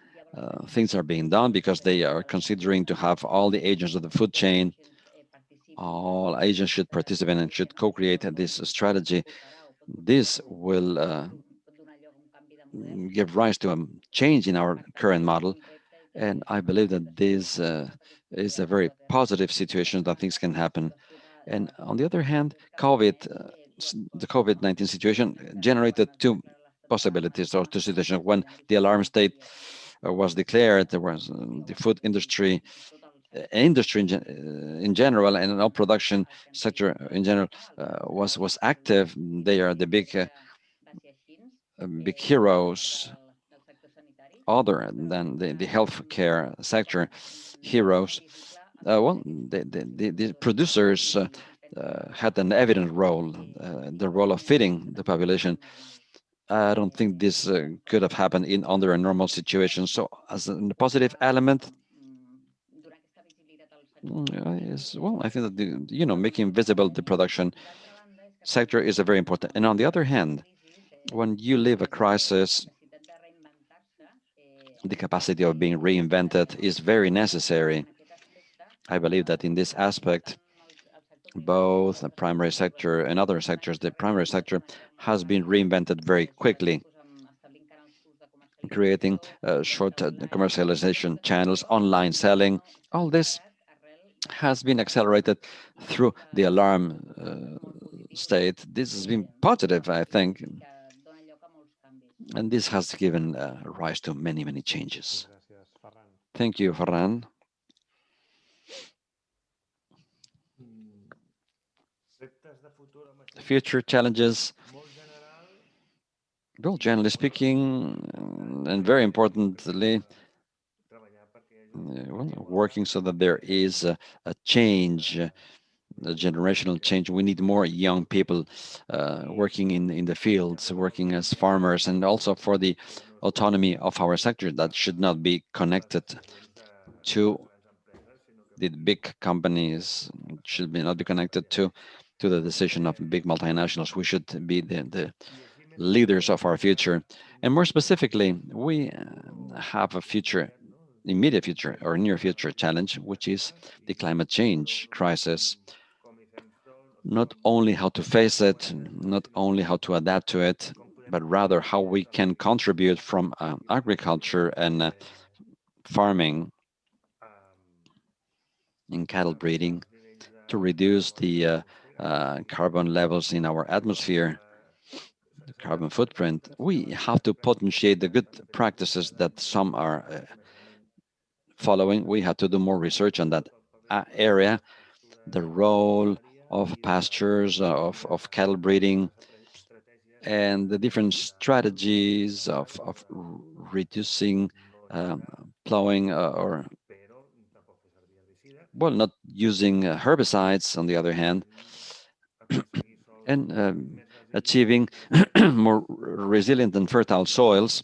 Things are being done because they are considering to have all the agents of the food chain. All agents should participate and should co-create this strategy. This will give rise to a change in our current model. And I believe that this is a very positive situation, that things can happen. And on the other hand, the COVID-19 situation generated two possibilities, or two situations. When the alarm state was declared, there was the food industry, in general, and all production sector in general was active. They are the big heroes, other than the healthcare sector heroes. Well, the producers had an evident role, the role of feeding the population. I don't think this could have happened under a normal situation. So, as a positive element, well, I think that making visible the production sector is a very important. And on the other hand, when you live a crisis, the capacity of being reinvented is very necessary. I believe that in this aspect, both the primary sector and other sectors, the primary sector has been reinvented very quickly, creating short commercialization channels, online selling. All this has been accelerated through the alarm state. This has been positive, I think, and this has given rise to many, many changes. Thank you, Ferran. Future challenges, well, generally speaking, and very importantly, well, working so that there is a change, a generational change. We need more young people working in the fields, working as farmers, and also for the autonomy of our sector that should not be connected to the big companies, should be not be connected to the decision of big multinationals. We should be the leaders of our future. And more specifically, we have a future, immediate future or near future challenge, which is the climate change crisis. Not only how to face it, not only how to adapt to it, but rather how we can contribute from agriculture and farming and cattle breeding to reduce the carbon levels in our atmosphere, the carbon footprint. We have to potentiate the good practices that some are following. We have to do more research on that area, the role of pastures, of cattle breeding, and the different strategies of reducing plowing or, well, not using herbicides, on the other hand, and achieving more resilient and fertile soils,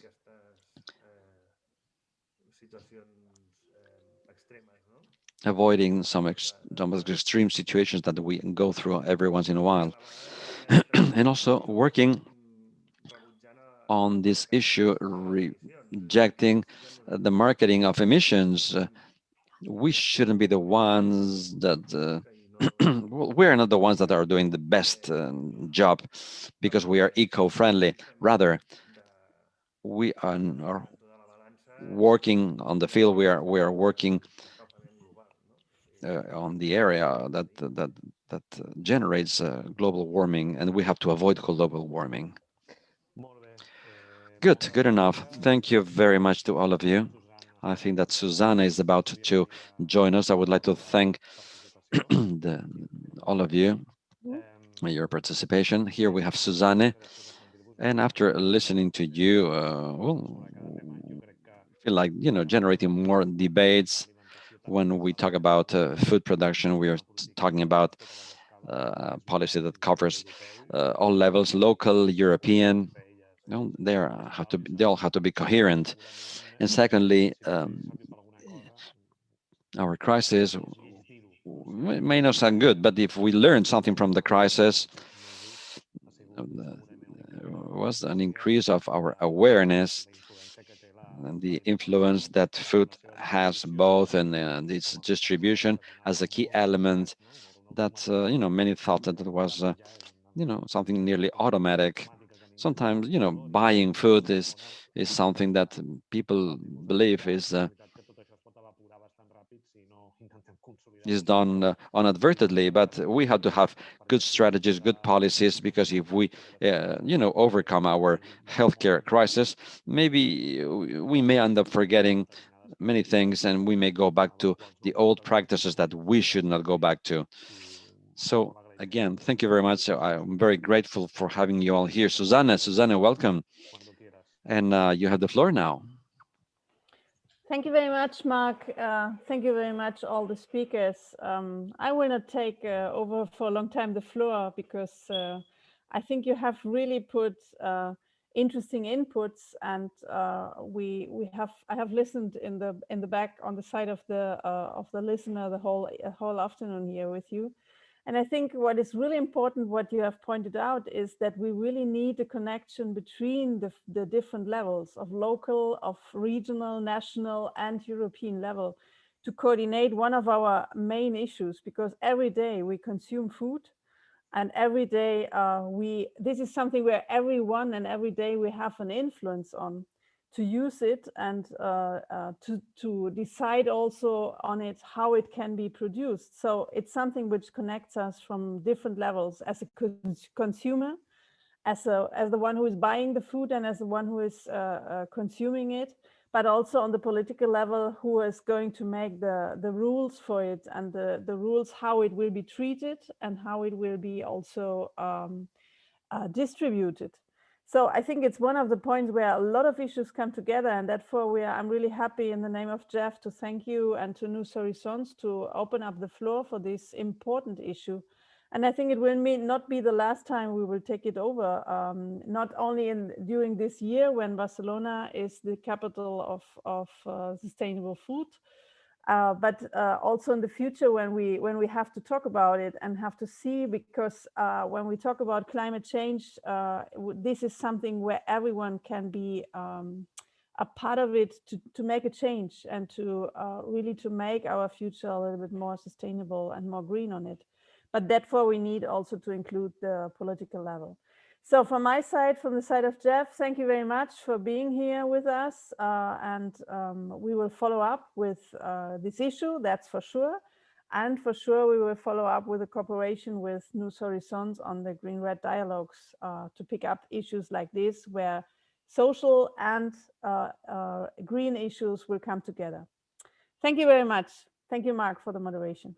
avoiding some extreme situations that we go through every once in a while, and also working on this issue, rejecting the marketing of emissions. We shouldn't be the ones that well, we're not the ones that are doing the best job because we are eco-friendly. Rather, we are working on the field. We are working on the area that generates global warming, and we have to avoid global warming. Good enough. Thank you very much to all of you. I think that Susanna is about to join us. I would like to thank all of you for your participation. Here we have Susanne, and after listening to you, well, feel like generating more debates. When we talk about food production, we are talking about policy that covers all levels, local, European. They all have to be coherent. And secondly, our crisis may not sound good, but if we learn something from the crisis, was an increase of our awareness and the influence that food has both and its distribution as a key element that many thought that it was something nearly automatic. Sometimes buying food is something that people believe is done inadvertently, but we have to have good strategies, good policies, because if we overcome our healthcare crisis, maybe we may end up forgetting many things and we may go back to the old practices that we should not go back to. So again, thank you very much. I'm very grateful for having you all here. Susanna, welcome. And you have the floor now. Thank you very much, Mark. Thank you very much, all the speakers. I will not take over for a long time the floor because I think you have really put interesting inputs, and I have listened in the back on the side of the listener the whole afternoon here with you. And I think what is really important, what you have pointed out, is that we really need a connection between the different levels of local, of regional, national, and European level to coordinate one of our main issues, because every day we consume food, and every day this is something where everyone and every day we have an influence on. to use it and to decide also on it how it can be produced. So it's something which connects us from different levels as a consumer, as the one who is buying the food and as the one who is consuming it, but also on the political level, who is going to make the rules for it and the rules how it will be treated and how it will be also distributed. So I think it's one of the points where a lot of issues come together, and therefore I'm really happy in the name of Jeff to thank you and to Nous Horizons to open up the floor for this important issue. And I think it will not be the last time we will take it over, not only during this year when Barcelona is the capital of sustainable food, but also in the future when we have to talk about it and have to see, because when we talk about climate change, this is something where everyone can be a part of it to make a change and to really to make our future a little bit more sustainable and more green on it. But therefore we need also to include the political level. So from my side, from the side of Jeff, thank you very much for being here with us. And we will follow up with this issue, that's for sure. And for sure, we will follow up with a cooperation with Nous Horizons on the Green-Red dialogues to pick up issues like this, where social and green issues will come together. Thank you very much. Thank you, Mark, for the moderation.